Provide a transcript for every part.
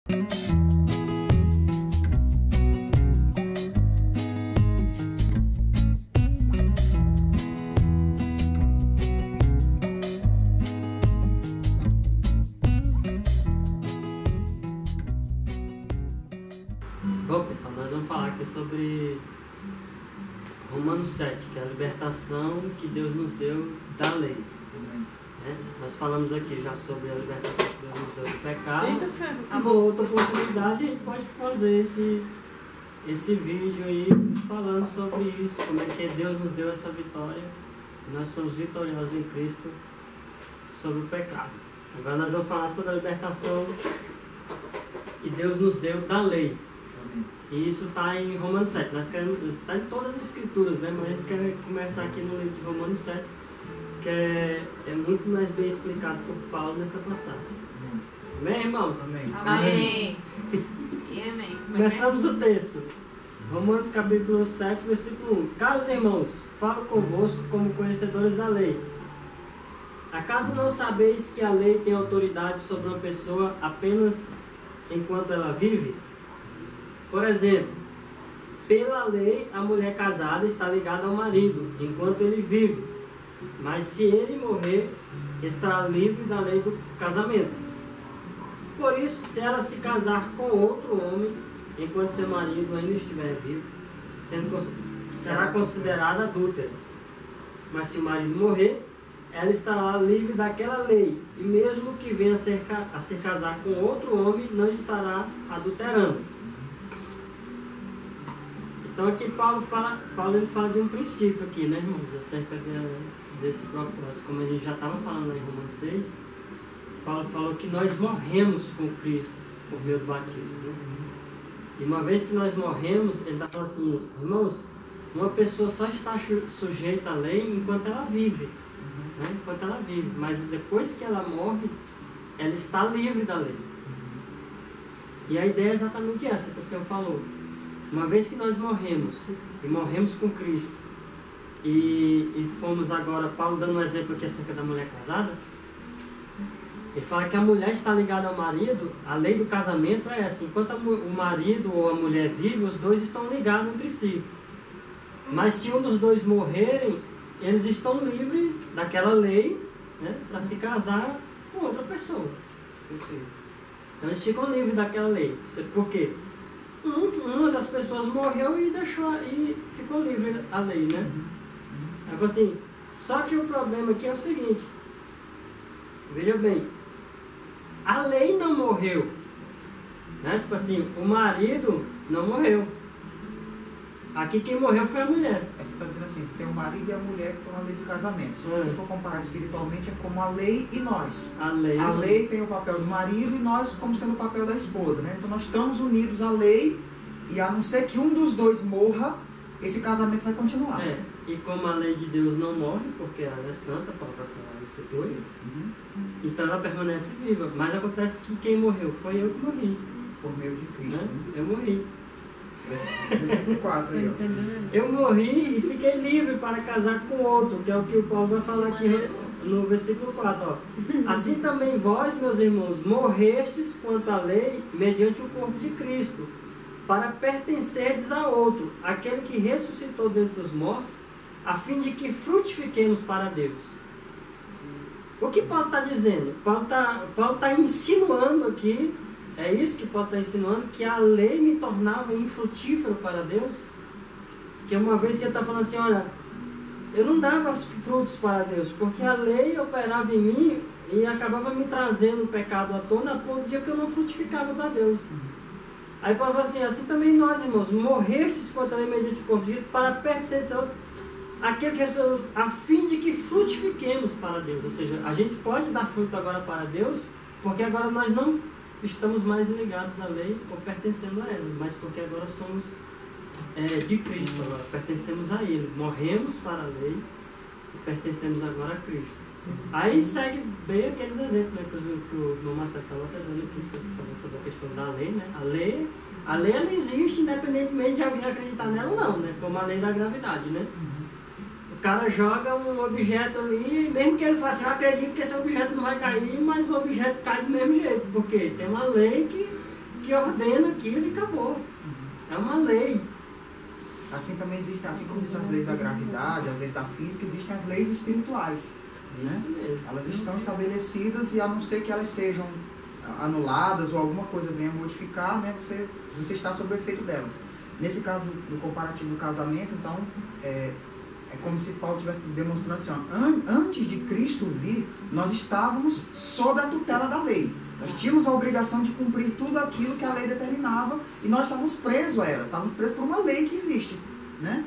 Bom, pessoal, nós vamos falar aqui sobre Romanos 7, que é a libertação que Deus nos deu da lei. Né? Nós falamos aqui já sobre a libertação que Deus nos deu do pecado. Uma outra oportunidade a gente pode fazer esse vídeo aí falando sobre isso, como é que Deus nos deu essa vitória. Nós somos vitoriosos em Cristo sobre o pecado. Agora nós vamos falar sobre a libertação que Deus nos deu da lei. E isso está em Romanos 7. Nós queremos, está em todas as escrituras, né? Mas a gente quer começar aqui no livro de Romanos 7, que é muito mais bem explicado por Paulo nessa passagem. Amém, irmãos? Amém. Amém. E amém. Começamos o texto. Romanos capítulo 7, versículo 1. Caros irmãos, falo convosco como conhecedores da lei. Acaso não sabeis que a lei tem autoridade sobre uma pessoa apenas enquanto ela vive? Por exemplo, pela lei, a mulher casada está ligada ao marido enquanto ele vive, mas se ele morrer, estará livre da lei do casamento. Por isso, se ela se casar com outro homem, enquanto seu marido ainda estiver vivo, será considerada adúltera. Mas se o marido morrer, ela estará livre daquela lei, e mesmo que venha a se casar com outro homem, não estará adulterando. Então aqui Paulo ele fala de um princípio aqui, né, irmãos, acerca desse propósito. Como a gente já estava falando lá em Romanos 6, Paulo falou que nós morremos com Cristo por meio do batismo. Né? E uma vez que nós morremos, ele está falando assim, irmãos, uma pessoa só está sujeita à lei enquanto ela vive. Né? Enquanto ela vive. Mas depois que ela morre, ela está livre da lei. E a ideia é exatamente essa que o Senhor falou. Uma vez que nós morremos, e morremos com Cristo, e fomos agora, Paulo dando um exemplo aqui acerca da mulher casada, ele fala que a mulher está ligada ao marido, a lei do casamento é essa, enquanto o marido ou a mulher vive, os dois estão ligados entre si. Mas se um dos dois morrerem, eles estão livres daquela lei, né, para se casar com outra pessoa. Então eles ficam livres daquela lei. Por quê? Uma das pessoas morreu e ficou livre a lei, né? Aí falou assim, só que o problema aqui é o seguinte, veja bem, a lei não morreu, né? Tipo assim, o marido não morreu. Aqui quem morreu foi a mulher. Você está dizendo assim, tem o marido e a mulher que estão na lei do casamento. Se você for comparar espiritualmente, é como a lei e nós. A lei tem o papel do marido e nós como sendo o papel da esposa, né? Então nós estamos unidos à lei e a não ser que um dos dois morra, esse casamento vai continuar. E como a lei de Deus não morre, porque ela é santa, Paulo vai falar isso depois, então ela permanece viva. Mas acontece que quem morreu foi eu que morri. Por meio de Cristo. Né? Eu morri. Versículo 4 aí, ó. Eu morri e fiquei livre para casar com outro, que é o que o Paulo vai falar aqui no versículo 4. Ó. Assim também vós, meus irmãos, morrestes quanto à lei, mediante o corpo de Cristo, para pertencerdes a outro, aquele que ressuscitou dentre os mortos, a fim de que frutifiquemos para Deus. O que Paulo está dizendo? Paulo tá insinuando aqui, é isso que Paulo está insinuando, que a lei me tornava infrutífero para Deus? Que uma vez que ele está falando assim, olha, eu não dava frutos para Deus, porque a lei operava em mim e acabava me trazendo o pecado à tona, a ponto de que eu não frutificava para Deus. Aí Paulo fala assim também nós, irmãos, morrestes contra a lei mediante o corpo de Cristo, para pertencer aquele que ressuscitou, a fim de que frutifiquemos para Deus. Ou seja, a gente pode dar fruto agora para Deus, porque agora nós não estamos mais ligados à lei ou pertencendo a ela, mas porque agora somos de Cristo, agora pertencemos a Ele, morremos para a lei e pertencemos agora a Cristo. Aí segue bem aqueles exemplos, né, que o irmão Marcelo estava dando aqui, sobre a questão da lei, né? A lei ela existe independentemente de alguém acreditar nela ou não, né? Como a lei da gravidade, né? O cara joga um objeto ali, mesmo que ele faça assim, eu acredito que esse objeto não vai cair, mas o objeto cai do mesmo jeito, porque tem uma lei que que ordena aquilo e acabou. É uma lei. Assim também existem, assim como existem as leis da gravidade, as leis da física, existem as leis espirituais. Isso mesmo. Elas estão estabelecidas e a não ser que elas sejam anuladas ou alguma coisa venha modificar, né, você está sob o efeito delas. Nesse caso do comparativo do casamento, então, é como se Paulo estivesse demonstrando assim, ó, antes de Cristo vir, nós estávamos sob a tutela da lei. Nós tínhamos a obrigação de cumprir tudo aquilo que a lei determinava e nós estávamos presos a ela, estávamos presos por uma lei que existe, né?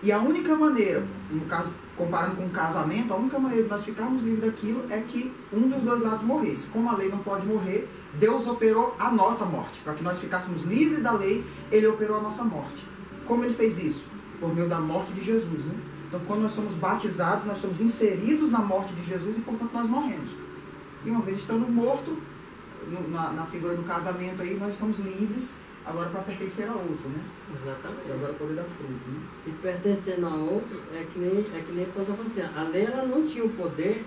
E a única maneira, no caso, comparando com o casamento, a única maneira de nós ficarmos livres daquilo é que um dos dois lados morresse. Como a lei não pode morrer, Deus operou a nossa morte. Para que nós ficássemos livres da lei, Ele operou a nossa morte. Como Ele fez isso? Por meio da morte de Jesus, né? Então, quando nós somos batizados, nós somos inseridos na morte de Jesus e, portanto, nós morremos. E uma vez estando morto, na figura do casamento aí, nós estamos livres agora para pertencer a outro, né? Exatamente. E agora poder dar fruto, né? E pertencendo a outro é que nem quando eu falo assim, a lei ela não tinha o poder,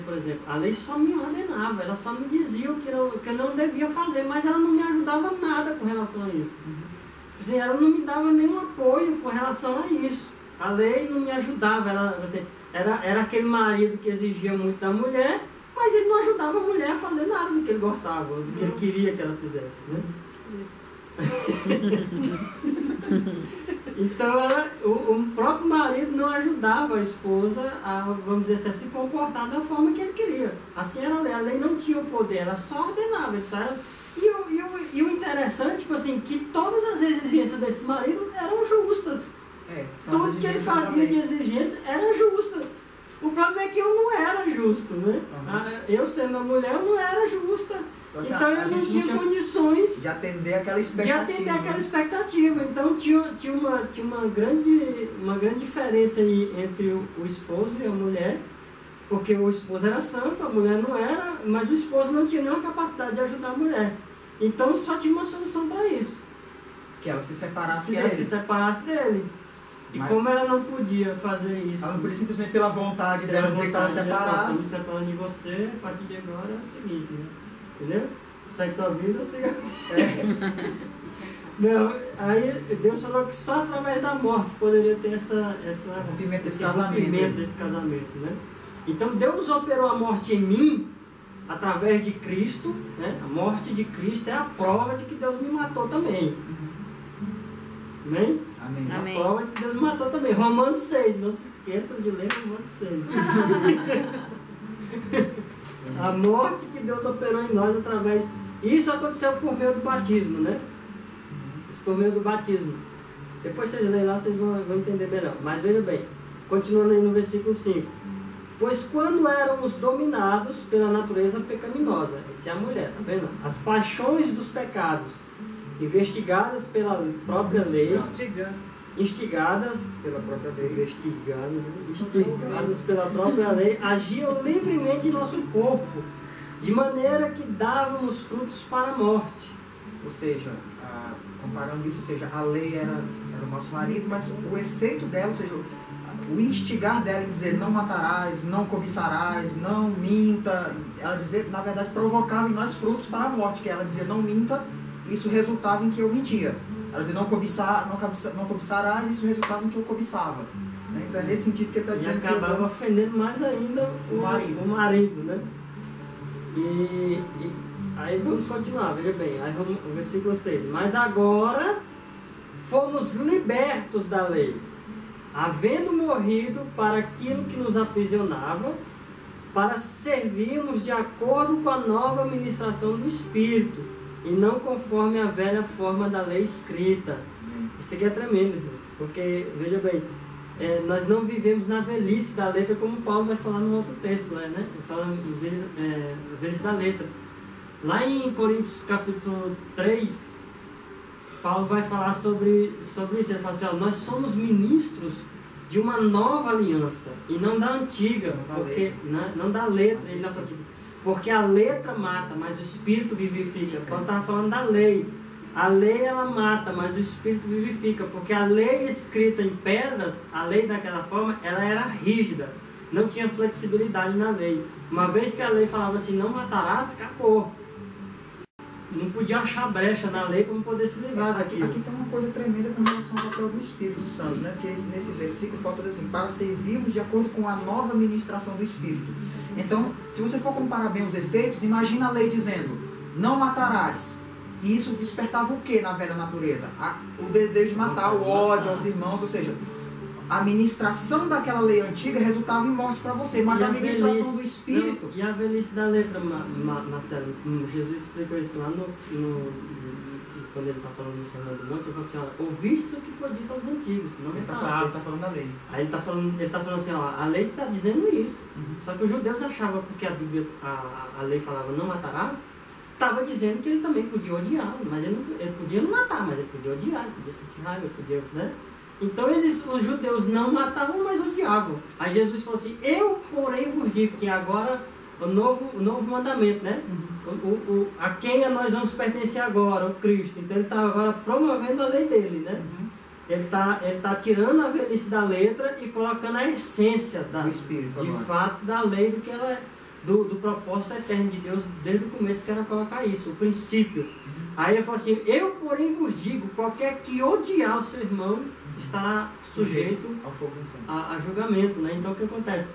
por exemplo, a lei só me ordenava, ela só me dizia o que eu não devia fazer, mas ela não me ajudava nada com relação a isso. Assim, ela não me dava nenhum apoio com relação a isso. A lei não me ajudava, era aquele marido que exigia muito da mulher, mas ele não ajudava a mulher a fazer nada do que ele gostava, do que ele queria que ela fizesse, né? Isso. Então o próprio marido não ajudava a esposa a, vamos dizer assim, a se comportar da forma que ele queria. Assim era a lei não tinha o poder, ela só ordenava, ele só era... E o interessante, tipo assim, que todas as exigências desse marido eram justas. Tudo que ele fazia de exigência era justa. O problema é que eu não era justo, né? Eu sendo a mulher, eu não era justa. Então eu não tinha condições de atender aquela expectativa. Então tinha uma grande diferença aí entre o esposo e a mulher, porque o esposo era santo, a mulher não era, mas o esposo não tinha nenhuma capacidade de ajudar a mulher. Então só tinha uma solução para isso. Que ela se separasse dele. E mas, como ela não podia fazer isso? Ela não podia simplesmente pela vontade dela dizer que estava separada. Estou me separando de você, a partir de agora é o seguinte, né? Entendeu? Segue tua vida, siga. Não, aí Deus falou que só através da morte poderia ter esse rompimento desse casamento, né? Então Deus operou a morte em mim através de Cristo, né? A morte de Cristo é a prova de que Deus me matou também. Amém? Amém. A prova de que Deus me matou também. Romanos 6, não se esqueçam de ler Romanos 6. A morte que Deus operou em nós através... Isso aconteceu por meio do batismo, né? Isso por meio do batismo. Depois vocês lerem lá, vocês vão entender melhor. Mas veja bem, continuando aí no versículo 5. Pois quando éramos dominados pela natureza pecaminosa, essa é a mulher, tá vendo? As paixões dos pecados, investigadas pela própria lei, instigadas pela própria lei, instigadas pela própria lei, agiam livremente em nosso corpo, de maneira que dávamos frutos para a morte. Ou seja, comparando isso, ou seja, a lei era o nosso marido, mas o efeito dela, ou seja, o instigar dela em dizer não matarás, não cobiçarás, não minta, ela dizer, na verdade, provocava em nós frutos para a morte, que ela dizia não minta, isso resultava em que eu mentia. Ela dizia não cobiçarás, isso resultava em que eu cobiçava. Né? Então é nesse sentido que ele está dizendo. E acabava ofendendo mais ainda o marido, né? E aí vamos continuar, veja bem, aí o versículo 6. Mas agora fomos libertos da lei, havendo morrido para aquilo que nos aprisionava, para servirmos de acordo com a nova ministração do Espírito, e não conforme a velha forma da lei escrita. Isso aqui é tremendo, irmãos, porque, veja bem, nós não vivemos na velhice da letra, como Paulo vai falar no outro texto, né? Ele fala velhice da letra. Lá em Coríntios capítulo 3, Paulo vai falar sobre isso. Ele fala assim, ó, nós somos ministros de uma nova aliança, e não da antiga, porque, não da letra. Ele fala assim, porque a letra mata, mas o Espírito vivifica. Paulo estava falando da lei. A lei ela mata, mas o Espírito vivifica, porque a lei escrita em pedras, a lei daquela forma, ela era rígida, não tinha flexibilidade na lei. Uma vez que a lei falava assim, não matarás, acabou. não podia achar brecha na lei para não poder se livrar daquilo. Aqui tem uma coisa tremenda com relação ao papel do Espírito Santo, né? Porque nesse versículo Paulo diz assim, para servirmos de acordo com a nova ministração do Espírito. Então, se você for comparar bem os efeitos, imagina a lei dizendo, não matarás. E isso despertava o que na velha natureza? O desejo de matar, o ódio aos irmãos, ou seja, a ministração daquela lei antiga resultava em morte para você, mas a ministração do Espírito... Não, e a velhice da letra, Marcelo, Jesus explicou isso lá quando ele está falando no Sermão do Monte, ele falou assim, ó, ouviste o que foi dito aos antigos, não matarás. Ele está falando da lei. Aí ele está falando assim, ó, a lei está dizendo isso. Só que os judeus achavam, porque a Bíblia, a lei falava não matarás, estava dizendo que ele também podia odiar, mas ele podia não matar, mas ele podia odiar, ele podia sentir raiva, ele podia, né? Então os judeus não matavam, mas odiavam. Aí Jesus falou assim, eu porém vos digo, que agora o novo mandamento, né? A quem nós vamos pertencer agora, o Cristo. Então ele está agora promovendo a lei dele, né? Ele tá tirando a velhice da letra e colocando a essência do Espírito, de fato, da lei do que ela é. Do propósito eterno de Deus desde o começo, que era colocar isso, o princípio. Aí ele falou assim, eu porém vos digo, qualquer que odiar o seu irmão estará sujeito a julgamento, né? Então o que acontece?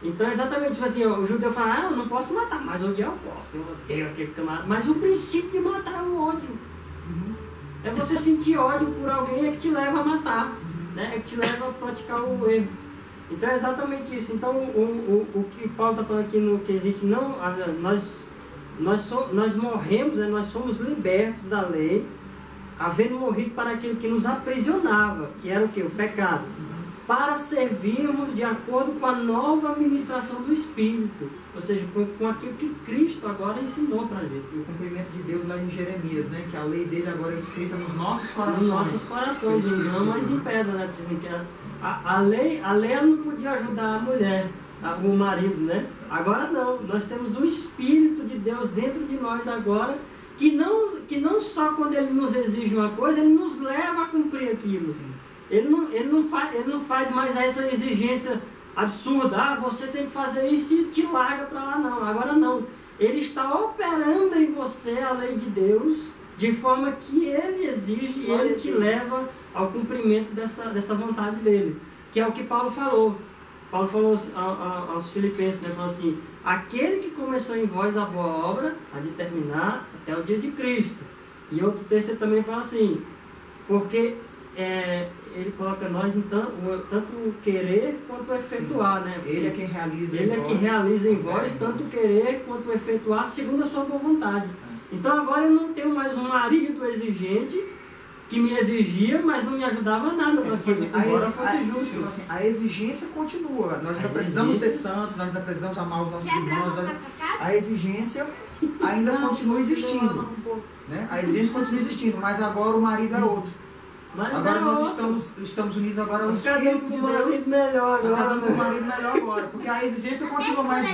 Então exatamente isso, assim, o judeu fala, eu não posso matar, mas odiar eu posso, eu odeio aquele camarada, mas o princípio de matar é o ódio. É você sentir ódio por alguém é que te leva a matar, né? É que te leva a praticar o erro. Então é exatamente isso. Então o que Paulo está falando aqui no quesito, não, nós morremos, né? Nós somos libertos da lei, havendo morrido para aquilo que nos aprisionava, que era o que? O pecado, para servirmos de acordo com a nova administração do Espírito, ou seja, com aquilo que Cristo agora ensinou para a gente. E o cumprimento de Deus lá em Jeremias, né? Que a lei dele agora é escrita nos nossos corações. Nos nossos corações, não mais em pedra, né? A lei ela não podia ajudar a mulher, o marido, né? Agora não, nós temos o Espírito de Deus dentro de nós agora, que não só quando ele nos exige uma coisa, ele nos leva a cumprir aquilo. Ele não faz mais essa exigência absurda, você tem que fazer isso e te larga para lá, não. Agora não, ele está operando em você a lei de Deus, de forma que ele exige e ele te leva ao cumprimento dessa vontade dele, que é o que Paulo falou. Paulo falou aos Filipenses, né, falou assim, aquele que começou em vós a boa obra, há de terminar até o dia de Cristo. E outro texto ele também fala assim, porque ele coloca nós tanto o querer quanto o efetuar, né? Ele é quem realiza em vós. Ele é quem realiza em vós, tanto o querer quanto o efetuar, segundo a sua boa vontade. Então agora eu não tenho mais um marido exigente que me exigia, mas não me ajudava nada para que embora fosse justo. Assim, a exigência continua. Nós ainda precisamos ser santos, nós ainda precisamos amar os nossos irmãos. A exigência ainda continua existindo. Né? A exigência continua existindo, mas agora o marido é outro. Agora nós estamos unidos agora ao Espírito de Deus. Casando com o marido melhor agora. Porque a exigência continua, mas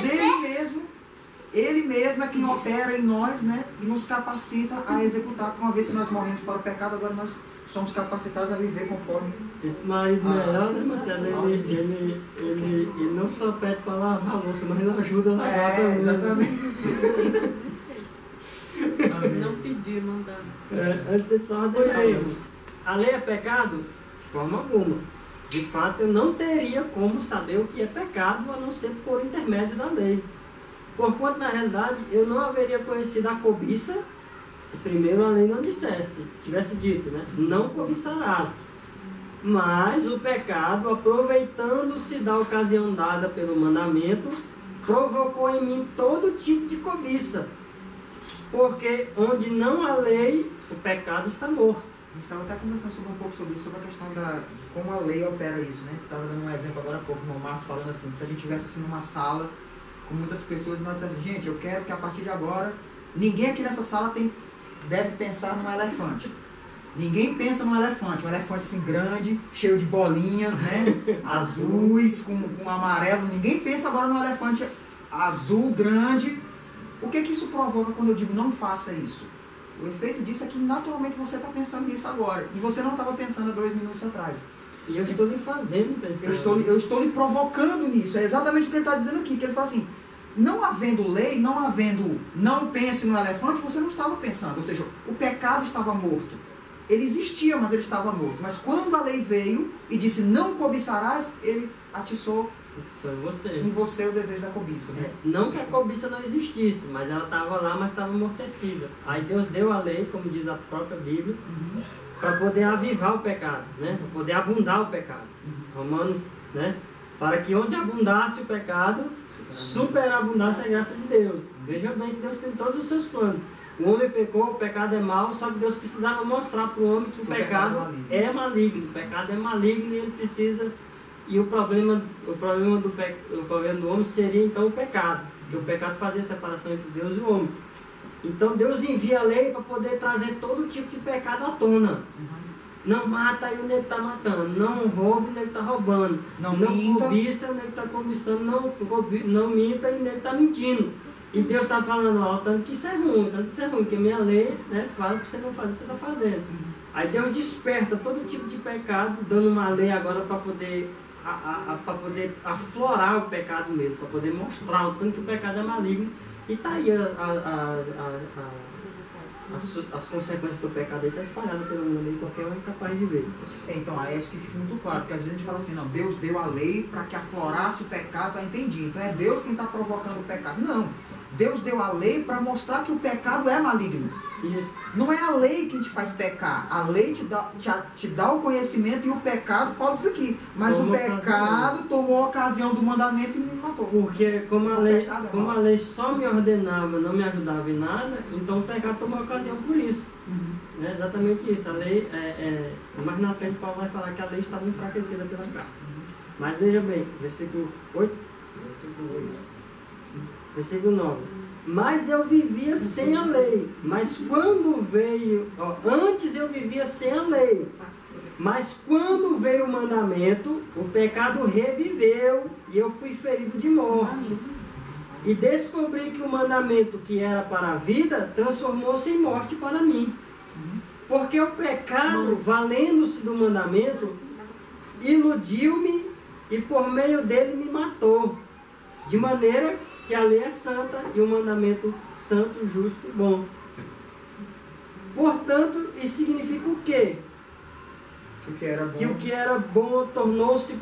Ele mesmo é quem opera em nós, né? E nos capacita a executar. Uma vez que nós morremos para o pecado, agora nós somos capacitados a viver conforme. Esse marido melhor, né, Marcelo? Ele não só pede para lavar a louça, mas ele ajuda a lavar também. Exatamente. Não pedir, mandar. Antes só ordenamos. A lei é pecado? De forma alguma. De fato, eu não teria como saber o que é pecado, a não ser por intermédio da lei. Porquanto, na realidade, eu não haveria conhecido a cobiça se primeiro a lei não tivesse dito, né? Não cobiçarás. Mas o pecado, aproveitando-se da ocasião dada pelo mandamento, provocou em mim todo tipo de cobiça. Porque onde não há lei, o pecado está morto. A gente estava até conversando um pouco sobre isso, sobre a questão de como a lei opera isso, né? Estava dando um exemplo agora há pouco, o irmão Márcio falando assim, que se a gente estivesse assim numa sala com muitas pessoas e nós dissemos, gente, eu quero que a partir de agora, ninguém aqui nessa sala deve pensar num elefante. Ninguém pensa num elefante, um elefante assim grande, cheio de bolinhas, né? Azuis, com amarelo. Ninguém pensa agora num elefante azul, grande. O que isso provoca quando eu digo não faça isso? O efeito disso é que naturalmente você está pensando nisso agora. E você não estava pensando há 2 minutos atrás. E eu estou lhe fazendo pensar. Eu estou lhe provocando nisso. É exatamente o que ele está dizendo aqui. Que ele fala assim, não havendo lei, não pense no elefante, você não estava pensando. Ou seja, o pecado estava morto. Ele existia, mas ele estava morto. Mas quando a lei veio e disse, não cobiçarás, ele atiçou em você o desejo da cobiça. Né? Não que a cobiça não existisse, mas ela estava lá, mas estava amortecida. Aí Deus deu a lei, como diz a própria Bíblia, para poder avivar o pecado, né? Para poder abundar o pecado. Romanos, né? Para que onde abundasse o pecado, superabundasse a graça de Deus. Veja bem que Deus tem todos os seus planos. O homem pecou, o pecado é mau, só que Deus precisava mostrar para o homem que o pecado é maligno. O pecado é maligno e ele precisa... E o problema do homem seria então o pecado. Porque o pecado fazia a separação entre Deus e o homem. Então Deus envia a lei para poder trazer todo tipo de pecado à tona. Não mata e o nego está matando. Não rouba e o nego está roubando. Não cobiça e o nego está cobiçando. Não minta e o nego está mentindo. E Deus está falando, ó, tanto que isso é ruim, porque minha lei, né, fala que você não faz, você está fazendo. Aí Deus desperta todo tipo de pecado, dando uma lei agora para poder aflorar o pecado mesmo, para poder mostrar o tanto que o pecado é maligno. E está aí as consequências do pecado aí, está espalhada pelo mundo e qualquer um é capaz de ver. Então, aí acho que fica muito claro, porque às vezes a gente fala assim, não, Deus deu a lei para que aflorasse o pecado, entendi. Então é Deus quem está provocando o pecado. Não. Deus deu a lei para mostrar que o pecado é maligno. Isso. Não é a lei que te faz pecar. A lei te dá o conhecimento e o pecado, pode dizer aqui. Mas o pecado tomou a ocasião do mandamento e me matou. Porque como a lei só me ordenava, não me ajudava em nada, então o pecado tomou a ocasião por isso. É exatamente isso. A lei, mais na frente Paulo vai falar que a lei estava enfraquecida pela carne. Mas veja bem, versículo 8. Versículo 9. Mas eu vivia sem a lei. Mas quando veio... antes eu vivia sem a lei. Mas quando veio o mandamento, o pecado reviveu e eu fui ferido de morte. E descobri que o mandamento que era para a vida, transformou-se em morte para mim. Porque o pecado, valendo-se do mandamento, iludiu-me e por meio dele me matou. De maneira que a lei é santa e o mandamento santo, justo e bom. Portanto, isso significa o quê? Que o que era bom tornou-se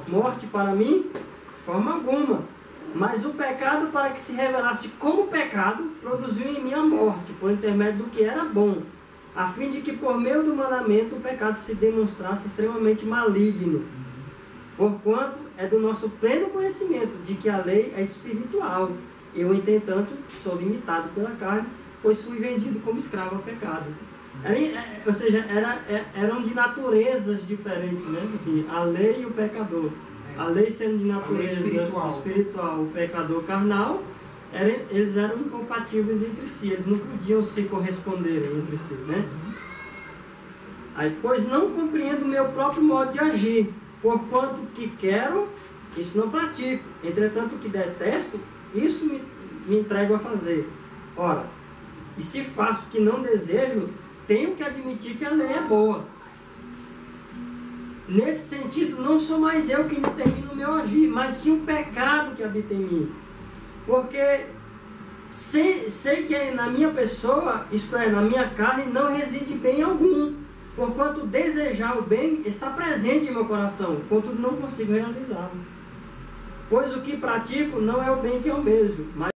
morte para mim? De forma alguma. Mas o pecado, para que se revelasse como pecado, produziu em mim a morte, por intermédio do que era bom, a fim de que por meio do mandamento o pecado se demonstrasse extremamente maligno. Porquanto é do nosso pleno conhecimento de que a lei é espiritual. Eu, entretanto, sou limitado pela carne, pois fui vendido como escravo ao pecado. Ou seja, eram de naturezas diferentes, né? Assim, a lei e o pecador. A lei sendo de natureza espiritual, o pecador carnal, eles eram incompatíveis entre si, eles não podiam se corresponder entre si, né? Aí, pois não compreendo o meu próprio modo de agir. Porquanto que quero, isso não pratico. Entretanto, que detesto, isso me entrego a fazer. Ora, e se faço o que não desejo, tenho que admitir que a lei é boa. Nesse sentido, não sou mais eu quem determina o meu agir, mas sim o pecado que habita em mim. Porque sei que na minha pessoa, isto é, na minha carne, não reside bem algum. Porquanto desejar o bem está presente em meu coração, contudo não consigo realizá-lo. Pois o que pratico não é o bem que eu almejo, mas